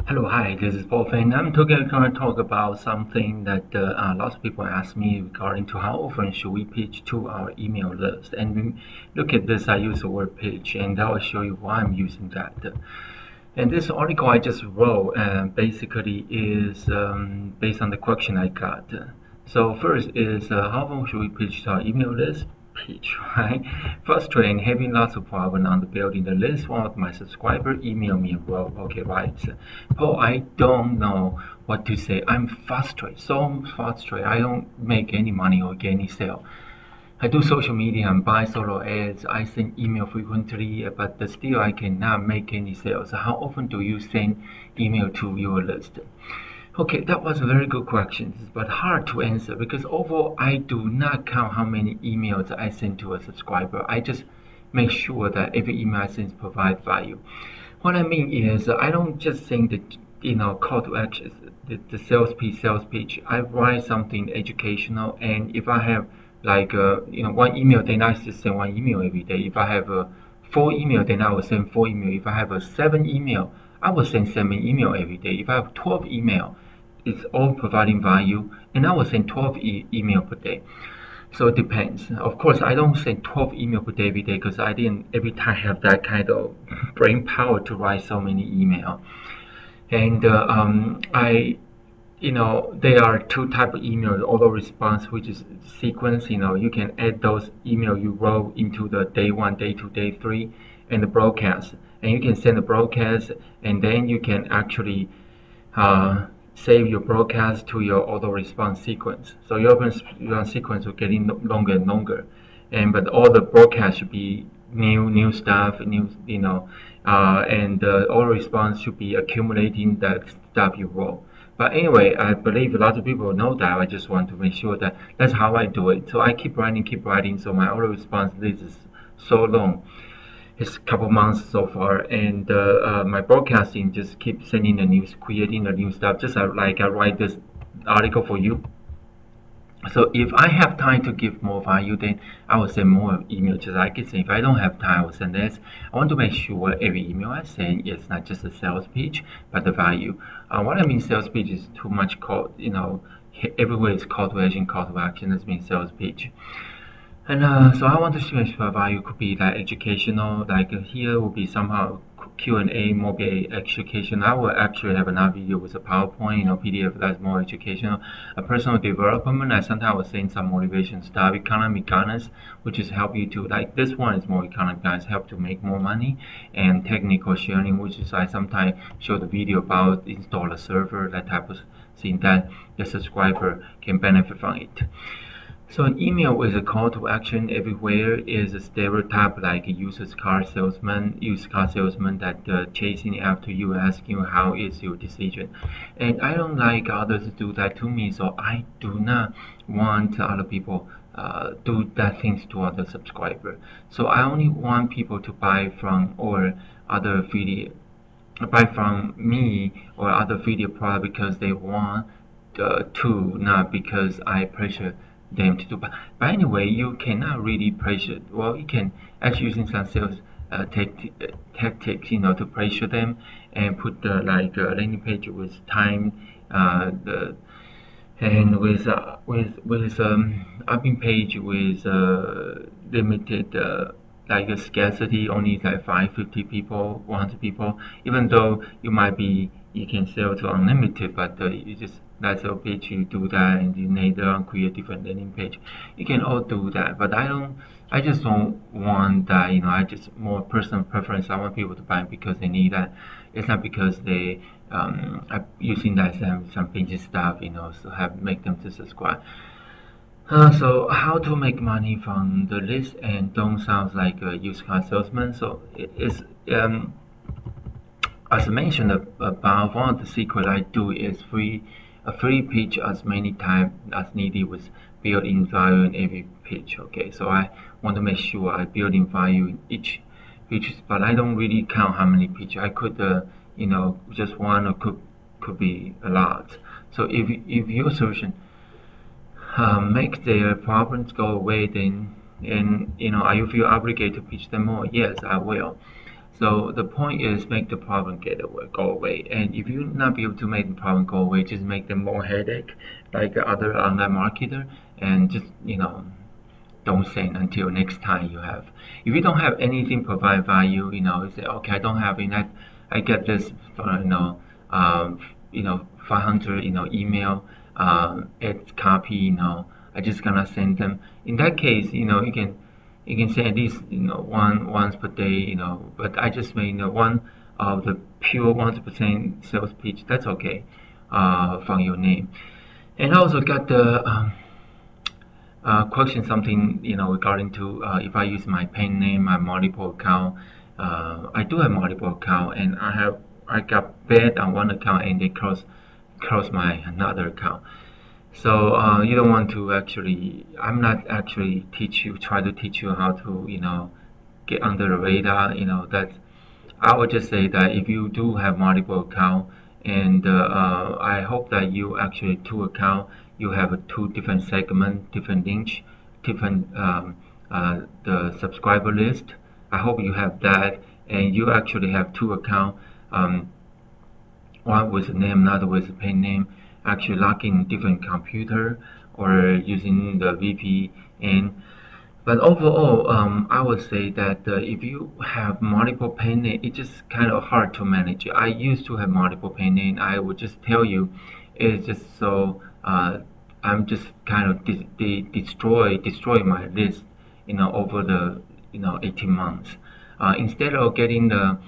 Hello, hi, this is paulfannet. I'm going to talk about something that lots of people ask me regarding to how often should we pitch to our email list. And look at this, I use the word pitch, and I will show you why I'm using that. And this article I just wrote basically is based on the question I got. So first is how often should we pitch to our email list? Pitch, right? Frustrating, having lots of problem on the building the list. One of my subscribers emailed me and wrote, okay, right, Paul, I don't know what to say. I'm frustrated, so frustrated. I don't make any money or get any sale. I do social media and buy solo ads. I send email frequently, but still I cannot make any sales. How often do you send email to your list? Okay, that was a very good question, but hard to answer because overall I do not count how many emails I send to a subscriber. I just make sure that every email I send provides value. What I mean is I don't just send the call to action, the sales pitch. I write something educational, and if I have like one email, then I just send one email every day. If I have four email, then I will send four email. If I have a seven email, I will send seven email every day. If I have 12 email, it's all providing value, and I will send 12 email per day. So it depends. Of course, I don't send 12 email per day every day because I didn't every time have that kind of brain power to write so many email. And there are two type of email: auto response, which is sequence. You can add those email you wrote into the day one, day two, day three, and the broadcast. And you can send the broadcast, and then you can actually save your broadcast to your auto response sequence. So your response sequence will getting longer and longer, but all the broadcasts should be new stuff, and the auto response should be accumulating that stuff you wrote. But anyway, I believe a lot of people know that. I just want to make sure that that's how I do it. So I keep writing. So my auto response list is so long. It's a couple months so far, and my broadcasting just keeps sending the news, creating the new stuff, just like I write this article for you. So if I have time to give more value, then I will send more email, just like it. If I don't have time, I will send less. I want to make sure every email I send is not just a sales pitch, but the value. What I mean sales pitch is too much call, everywhere is call to action, that means sales pitch. And so I want to share value could be like educational, like here will be somehow Q&A, more be education. I will actually have another video with a PowerPoint, PDF that's more educational. A personal development, I sometimes will send some motivation stuff. Economic guidance, which is help you to, like this one is more economic guidance, help to make more money. And technical sharing, which is I sometimes show the video about install a server, that type of thing that the subscriber can benefit from it. So an email with a call to action everywhere is a stereotype like a used car salesman that chasing after you, asking you how is your decision. And I don't like others to do that to me, so I do not want other people do that things to other subscriber. So I only want people to buy from or other affiliate buy from me or other affiliate product because they want to, not because I pressure them to do. But anyway, you cannot really pressure. Well, you can actually using some sales tactics, to pressure them and put the like landing page with time, the and with upping page with limited like a scarcity, only like 550 people, 100 people. Even though you can sell to unlimited, but you just that's a page you do that, and you later on create different landing page. You can all do that, but I just don't want that. I just more personal preference. I want people to buy because they need that. It's not because they are using that some pages stuff, so have make them to subscribe. So how to make money from the list and don't sound like a used car salesman. So it's as I mentioned above, one of the secret I do is a free pitch as many times as needed with built-in value in every pitch. Okay, so I want to make sure I build in value in each pitch, but I don't really count how many pitch. I could, just one or could be a lot. So if your solution make their problems go away, then and you feel obligated to pitch them more? Yes, I will. So the point is make the problem go away. And if you not be able to make the problem go away, just make them more headache, like other online marketer, and just don't send until next time you have. If you don't have anything provide value, you say, okay, I don't have enough. I get this, um, 500, email, add copy, I just gonna send them. In that case, you can say at least once per day, but I just made one of the pure 100% sales pitch. That's okay, from your name. And I also got the question something regarding to if I use my pen name, my multiple account. I do have multiple account, and I got banned on one account, and they close my another account. So you don't want to actually. I'm not actually try to teach you how to get under the radar. That I would just say that if you do have multiple account, and I hope that you actually two account, you have two different segment, different niche, different the subscriber list. I hope you have that, and you actually have two account. One with a name, another with a pen name, actually log in different computer or using the VPN. But overall, I would say that if you have multiple pen name, it's just kind of hard to manage. I used to have multiple pen name. I would just tell you, it's just so I'm just kind of destroy my list, over the 18 months. Instead of getting the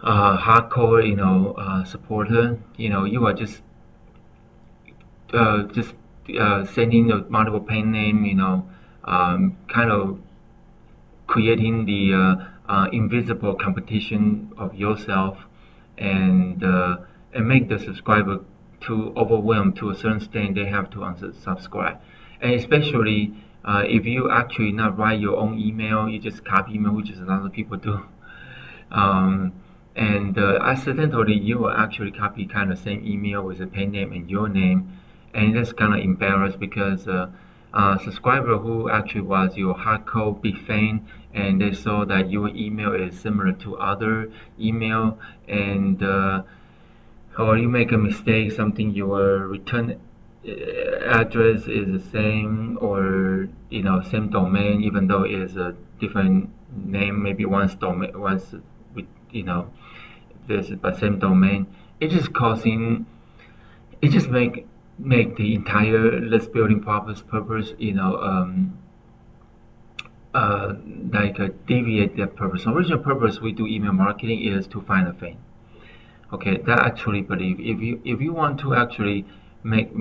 hardcore, supporter, you are just sending the multiple pen name, kind of creating the invisible competition of yourself, and make the subscriber too overwhelmed to a certain extent they have to unsubscribe. And especially if you actually not write your own email, you just copy email, which is a lot of people do. And accidentally you will actually copy kind of same email with a pen name and your name, and that's kind of embarrassed because subscriber who actually was your hardcore big fan, and they saw that your email is similar to other email, and or you make a mistake, something your return address is the same, or same domain even though it is a different name, maybe one's domain once with this but same domain. It's just causing, it just make the entire list building purpose like deviate the purpose. Original purpose we do email marketing is to find a fan. Okay, that actually believe if you want to actually make,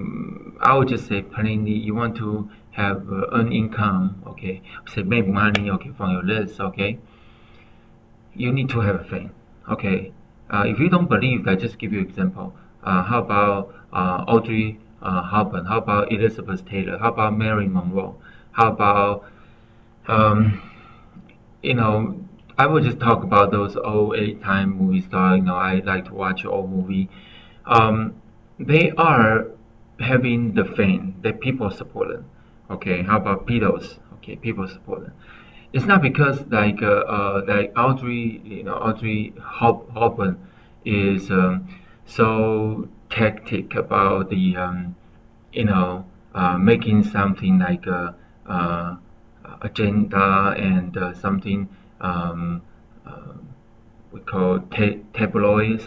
I would just say plainly, you want to have earn income, okay, say make money, okay, from your list, okay, you need to have a fan. Okay, if you don't believe that, just give you example. How about Audrey Hepburn? How about Elizabeth Taylor? How about Marilyn Monroe? How about you know, I will just talk about those old 8-time movie stars. I like to watch old movie. They are having the fame that people support them. Okay, how about Beatles? Okay, people support them. It's not because like Audrey Hepburn is so tactic about the making something like a agenda, and something uh, we call tabloid,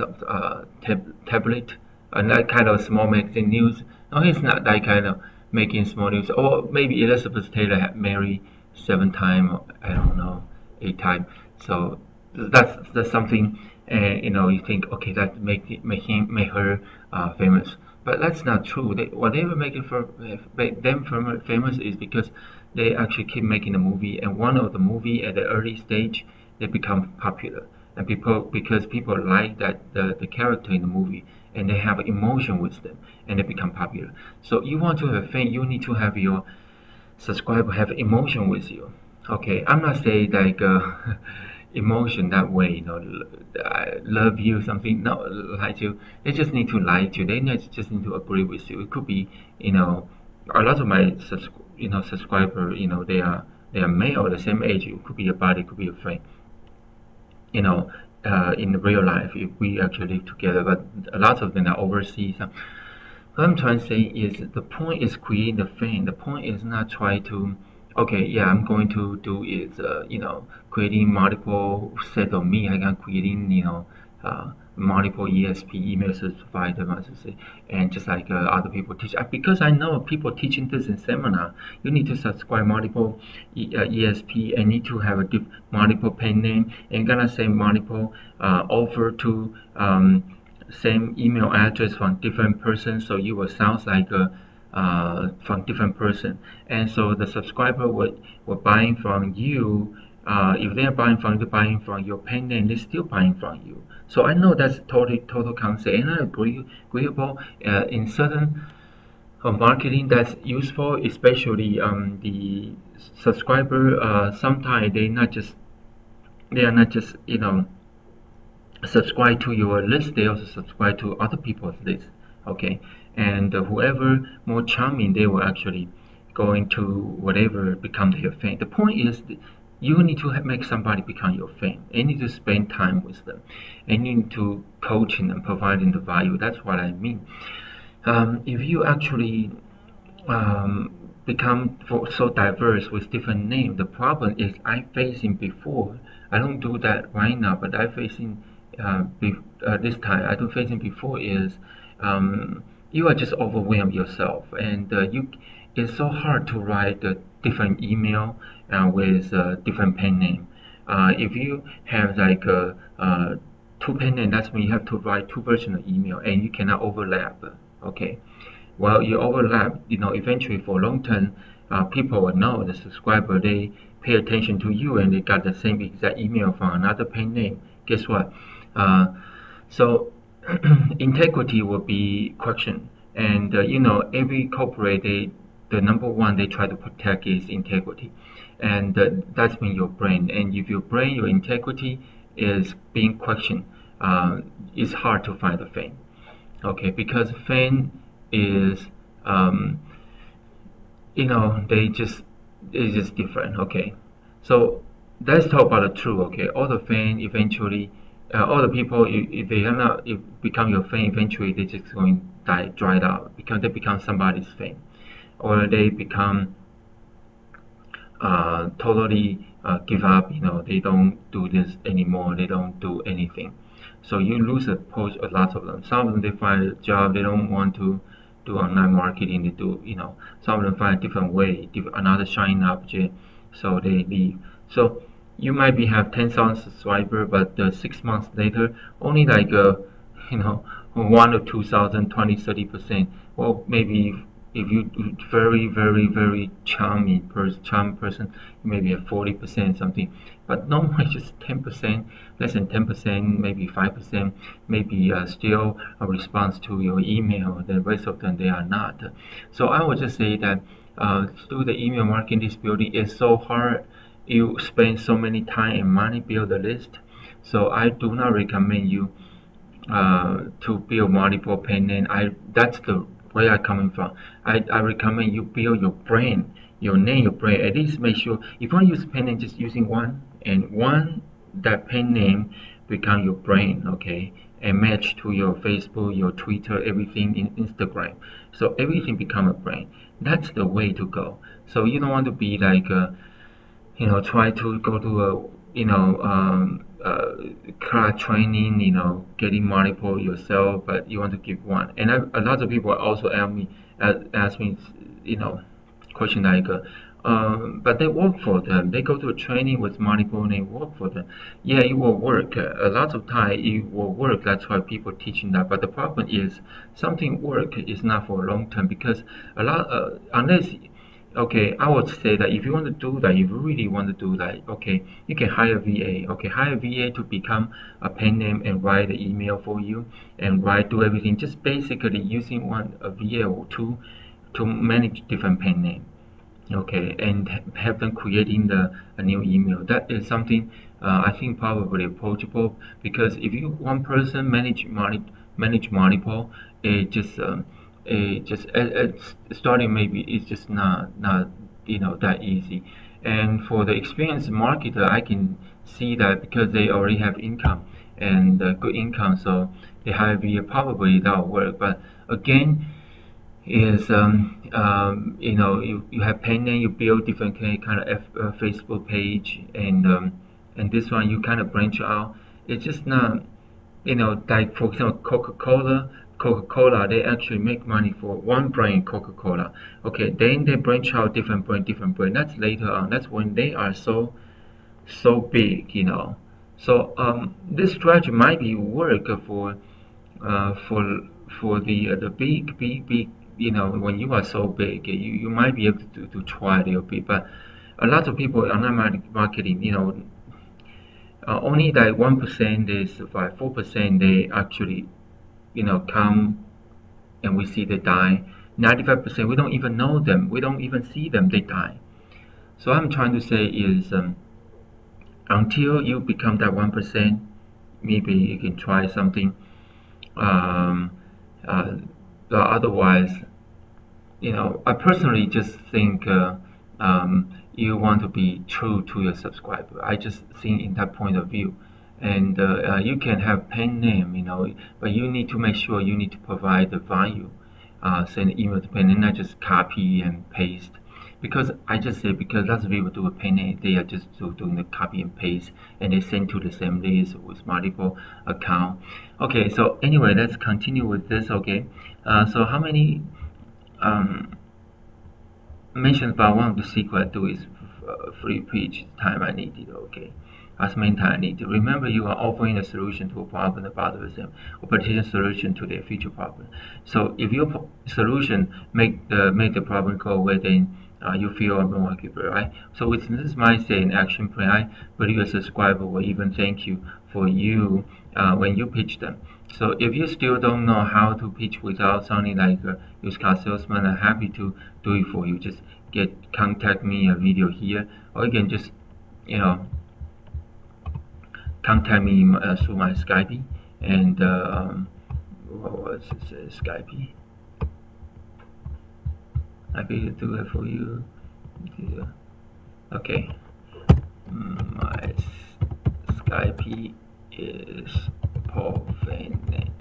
tablet, and that kind of small magazine news. No, it's not that kind of making small news. Or maybe Elizabeth Taylor had married 7 times, I don't know, 8 times. So that's something, and you think, okay, that make her famous. But that's not true. Whatever make them famous is because they actually keep making a movie, and one of the movie at the early stage they become popular, and because people like that the character in the movie, and they have emotion with them, and they become popular. So you want to have fame, you need to have your subscriber have emotion with you. Okay, I'm not saying like emotion that way, I love you, something, no, like you. They just need to like you. They just need to agree with you. It could be, a lot of my subscriber, they are male, the same age. It could be a buddy, it could be a friend. you know, in real life if we actually live together. But a lot of them are overseas. What I'm trying to say is the point is creating the fame. The point is not try to, okay, yeah, I'm going to do is, creating multiple set of me. I'm creating, multiple ESP email service provider, as I say, and just like other people teach. Because I know people teaching this in seminar, you need to subscribe multiple ESP and need to have a multiple pen name and gonna say multiple offer to same email address from different persons, so you will sound like a from different person, and so the subscriber will buying from you. If they're buying from your pen name, they're still buying from you. So I know that's total concept, and I agreeable in certain marketing that's useful, especially the subscriber. Sometimes they are not just subscribe to your list, they also subscribe to other people's list. Okay, and whoever more charming, they will actually going to whatever become their fan. The point is you need to make somebody become your fan, and you need to spend time with them, and you need to coaching them, providing the value. That's what I mean. If you actually become so diverse with different names, the problem is I facing before. I don't do that right now, but I facing this time I do facing before is you are just overwhelmed yourself, and it's so hard to write a different email with different pen name. If you have like two pen name, that's when you have to write two versions of email, and you cannot overlap. Okay, well you overlap, eventually for long term, people will know the subscriber they pay attention to you and they got the same exact email from another pen name. Guess what? Uh, so integrity will be questioned, and every corporate the number one they try to protect is integrity, and that's when your brain. And if your brain, your integrity is being questioned, it's hard to find a fan. Okay, because fan is um, they just it's just different. Okay, so let's talk about the truth. Okay, all the fan eventually, all the people if they are not if become your fan eventually, they just going to die dried out because they become somebody's fan, or they become totally give up. They don't do this anymore. They don't do anything. So you lose a lot of them. Some of them they find a job. They don't want to do online marketing. They do, some of them find a different way, another shiny object. So they leave. So you might be have 10,000 subscribers, but 6 months later, only like you know, 1 or 2,000, 20, 30%. Well, maybe if you very very very charming person, you maybe have 40% something, but normally just 10%, less than 10%, maybe 5%, maybe still a response to your email. The rest of them they are not. So I would just say that through the email marketing, this building is so hard. You spend so many time and money build a list. So I do not recommend you to build multiple pen name. That's the where I'm coming from. I recommend you build your brand, your name, your brand. At least make sure if you want to use pen name, just using one, and one that pen name become your brand, okay, and match to your Facebook, your Twitter, everything in Instagram. So everything become a brand. That's the way to go. So you don't want to be like try to go to a class training, getting multiple yourself, but you want to give one. And a lot of people also ask me, question like, but they work for them. They go to a training with multiple and they work for them. Yeah, it will work. A lot of time it will work. That's why people teaching that. But the problem is something work is not for long term because a lot unless. Okay, I would say that if you want to do that, if you really want to do that, okay, you can hire VA. Okay, hire VA to become a pen name and write the email for you and do everything. Just basically using a VA or two to manage different pen name. Okay, and have them creating a new email. That is something I think probably approachable because if you one person manage multiple, it just starting maybe it's just not that easy. And for the experienced marketer, I can see that because they already have income and good income, so they have probably that'll work. But again, is you have pen name, you build different kind of Facebook page, and this one you kind of branch out. It's just not, like for example Coca-Cola, they actually make money for one brand, Coca-Cola. Okay, then they branch out different brand. That's later on. That's when they are so big. So this strategy might be work for uh, for for the big, when you are so big, you might be able to try a little bit. But a lot of people are not marketing, only like 1% they survive, 4% they actually come and we see they die. 95% we don't even know them, we don't even see them, they die. So I'm trying to say is, until you become that 1%, maybe you can try something. um, uh, Otherwise, I personally just think, you want to be true to your subscriber. I just think in that point of view. And you can have pen name, but you need to make sure you need to provide the value. Send email to pen name, not just copy and paste. Because I just say, because lots of people do a pen name, they are just doing the copy and paste, and they send to the same list with multiple account. Okay, so anyway, let's continue with this. Okay, so how many mentioned about one of the secret do is free pitch time I needed. Okay, as many time I need. Remember, you are offering a solution to a problem about them, or potential solution to their future problem. So if your solution make the problem go away, then you feel more occupied, right? So with this mindset and action plan, I believe a subscriber will even thank you for you when you pitch them. So if you still don't know how to pitch without sounding like a used car salesman, I'm happy to do it for you. Just contact me a video here, or you can just contact me through my Skype, and what was it, Skype? I'll be able to do it for you. Okay, my Skype is paulfannet.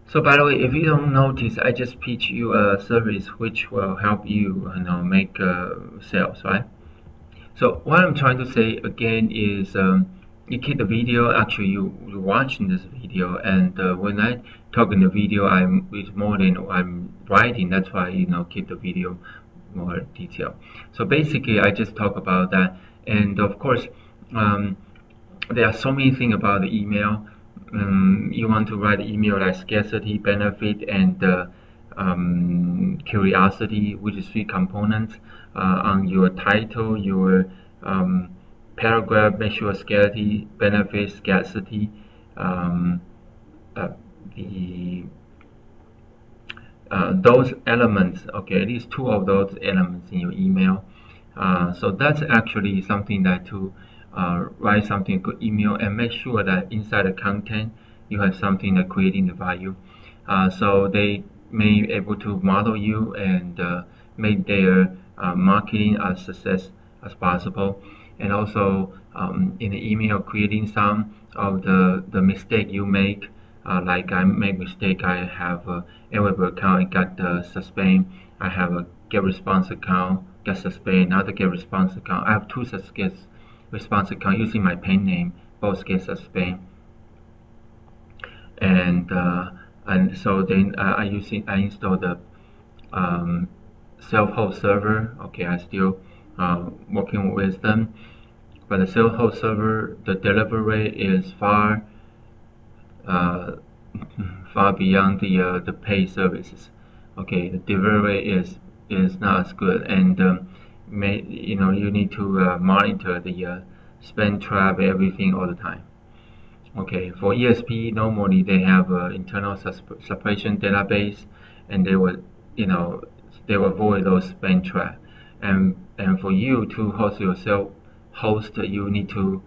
So by the way, if you don't notice, I just pitch you a service which will help you, make sales, right? So what I'm trying to say again is, you keep the video. Actually, you're watching this video, and when I talk in the video, it's more than I'm writing. That's why keep the video more detail. So basically, I just talk about that, and of course, there are so many things about the email. You want to write email like scarcity, benefit, and curiosity, which is 3 components on your title, your paragraph. Make sure scarcity, benefit, scarcity, the those elements. Okay, at least 2 of those elements in your email. So that's actually something that to write something good email, and make sure that inside the content you have something that creating the value, so they may be able to model you and make their marketing as success as possible. And also in the email, creating some of the mistake you make, like I make mistake. I have a AWeber account, it got suspended. I have a get response account, get suspended. Another get response account. I have 2 such get response account using my pen name, both get suspended. And so then I install the self-host server. Okay, I still working with them, but the self-host server, the delivery rate is far beyond the paid services. Okay, the delivery rate is not as good, and you need to monitor the spam trap, everything all the time. Okay, for ESP, normally they have internal suppression database, and they will avoid those spam trap. And for you to host yourself, you need to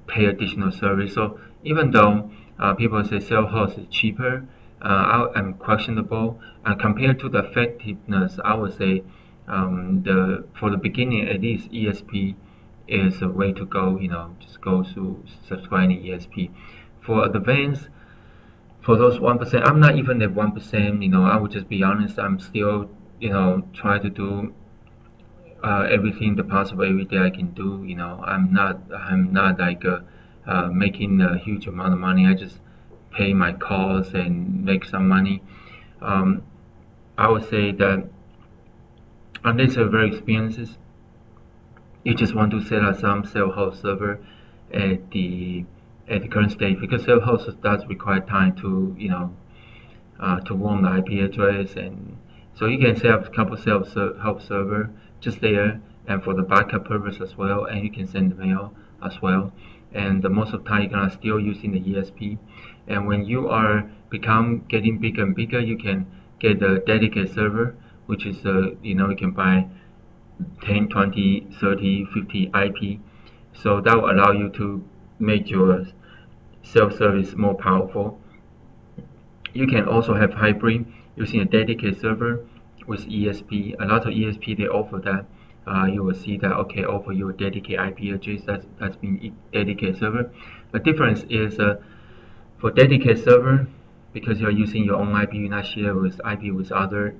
pay additional service. So even though people say self-host is cheaper, I'm questionable. Compared to the effectiveness, I would say For the beginning, at least ESP is a way to go. Just go to subscribing ESP. For advanced, for those 1%, I'm not even at 1%. I would just be honest. I'm still try to do everything the possible every day I can do. I'm not like making a huge amount of money. I just pay my calls and make some money. Um, I would say that unless you're very experienced, you just want to set up some self-host server at the current stage, because self-host does require time to to warm the IP address, and so you can set up a couple self-host server just there, and for the backup purpose as well, and you can send the mail as well. And most of the time you're gonna still using the ESP, and when you are getting bigger and bigger, you can get a dedicated server, which is you can buy 10, 20, 30, 50 IP. So that will allow you to make your self-service more powerful. You can also have hybrid using a dedicated server with ESP. A lot of ESP, they offer that. You will see that, okay, offer you a dedicated IP address that's been dedicated server. The difference is for dedicated server, because you're using your own IP, you're not share with IP with other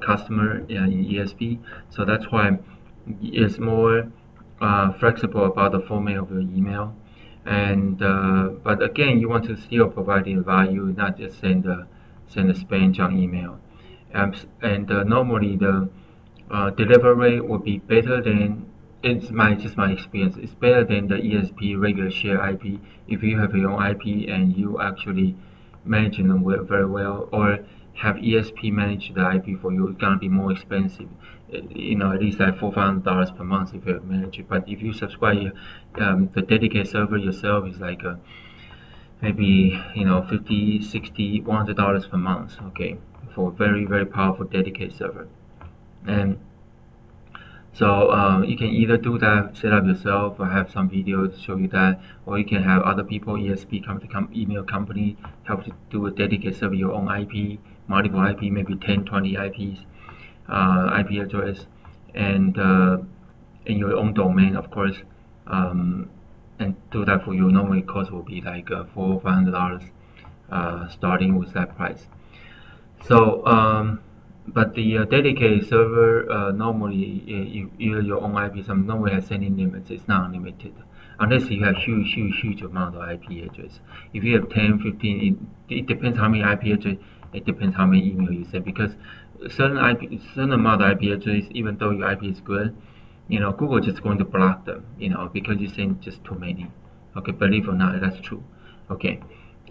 customer in ESP. So that's why it's more flexible about the format of your email. And but again, you want to still provide the value, not just send a spam junk email. And normally the delivery rate would be better than, it's just my experience. It's better than the ESP regular share IP if you have your own IP and you actually managing them very well, or have ESP manage the IP for you. It's gonna be more expensive. At least like $400 per month if you manage it. But if you subscribe the dedicated server yourself, is like maybe 50, 60, $100 per month. Okay, for very very powerful dedicated server. And so you can either do that, set up yourself, or have some videos show you that, or you can have other people, ESP email company, help you do a dedicated server, your own IP, multiple IP, maybe 10, 20 IPs, IP address, and in your own domain, of course, and do that for you. Normally, cost will be like $400 or $500, starting with that price. So, but the dedicated server, normally either your own IP, some normally has sending limits. It's not unlimited, unless you have huge amount of IP address. If you have 10, 15, it depends how many IP address. It depends how many email you send, because certain amount of IP address, even though your IP is good, Google just going to block them, because you send just too many. Okay, believe it or not, that's true. Okay,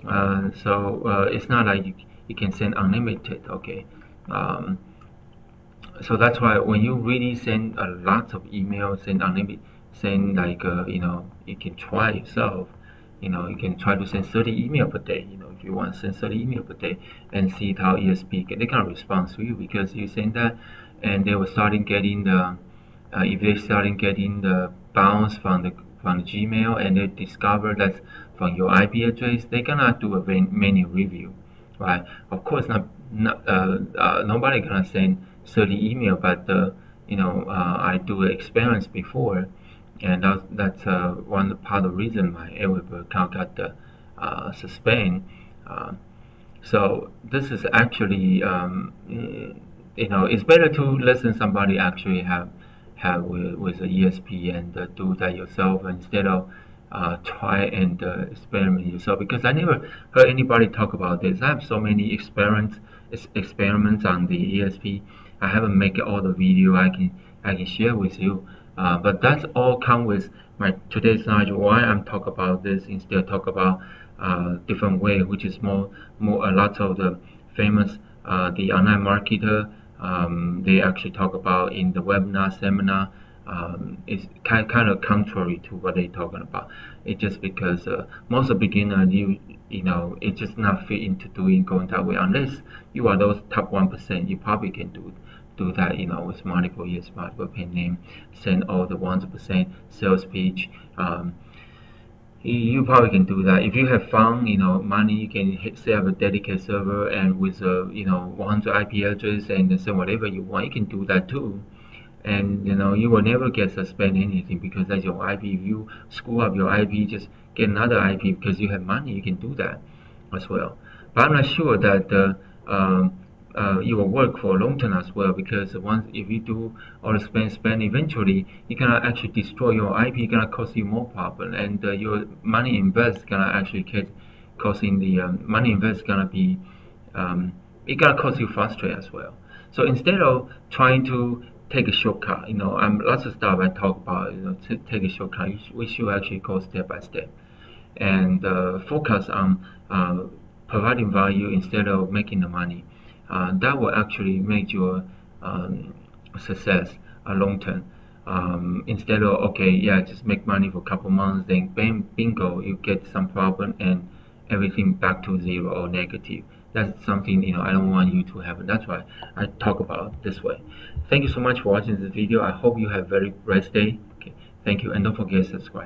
so it's not like you can send unlimited. Okay, so that's why when you really send a lot of emails, send unlimited, send like you can try yourself. You can try to send 30 email per day. If you want to send 30 email per day, and see how ESP they can respond to you, because you send that, and they will starting getting the if they starting getting the bounce from the Gmail, and they discover that from your IP address, they cannot do a manual review, right? Of course, nobody gonna send 30 email, but I do experience before, and that's one part of the reason my AWeber account got suspended. So this is actually it's better to listen somebody actually have with the ESP, and do that yourself, instead of try and experiment yourself, because I never heard anybody talk about this. I have so many experiments on the ESP. I haven't made all the video I can share with you, but that's all come with my today's knowledge. Why I'm talk about this instead of talk about different way, which is more a lot of the famous the online marketer, they actually talk about in the webinar seminar. It's kind of contrary to what they're talking about. It's just because most of beginner it's just not fit into going that way, unless you are those top 1%. You probably can do that, with multiple years, multiple pen name, send all the 100% sales page. You probably can do that if you have fun. Money. You can set up a dedicated server and with 100 IP address and then send whatever you want. You can do that too, and you will never get suspended anything because that's your IP. If you screw up your IP, just get another IP because you have money. You can do that as well. But I'm not sure that it will work for long term as well because once if you do all the spend, eventually you're gonna actually destroy your IP. Gonna cost you more problem, and your money invest gonna actually get causing the money invest gonna be it gonna cause you frustrate as well. So instead of trying to take a shortcut, lots of stuff I talk about, to take a shortcut, we should actually go step by step and focus on providing value instead of making the money. That will actually make your success long term. Instead of okay, yeah, just make money for a couple months, then bam, bingo, you get some problem and everything back to zero or negative. That's something I don't want you to happen. That's why I talk about this way. Thank you so much for watching this video. I hope you have a very blessed day. Okay, thank you, and don't forget to subscribe.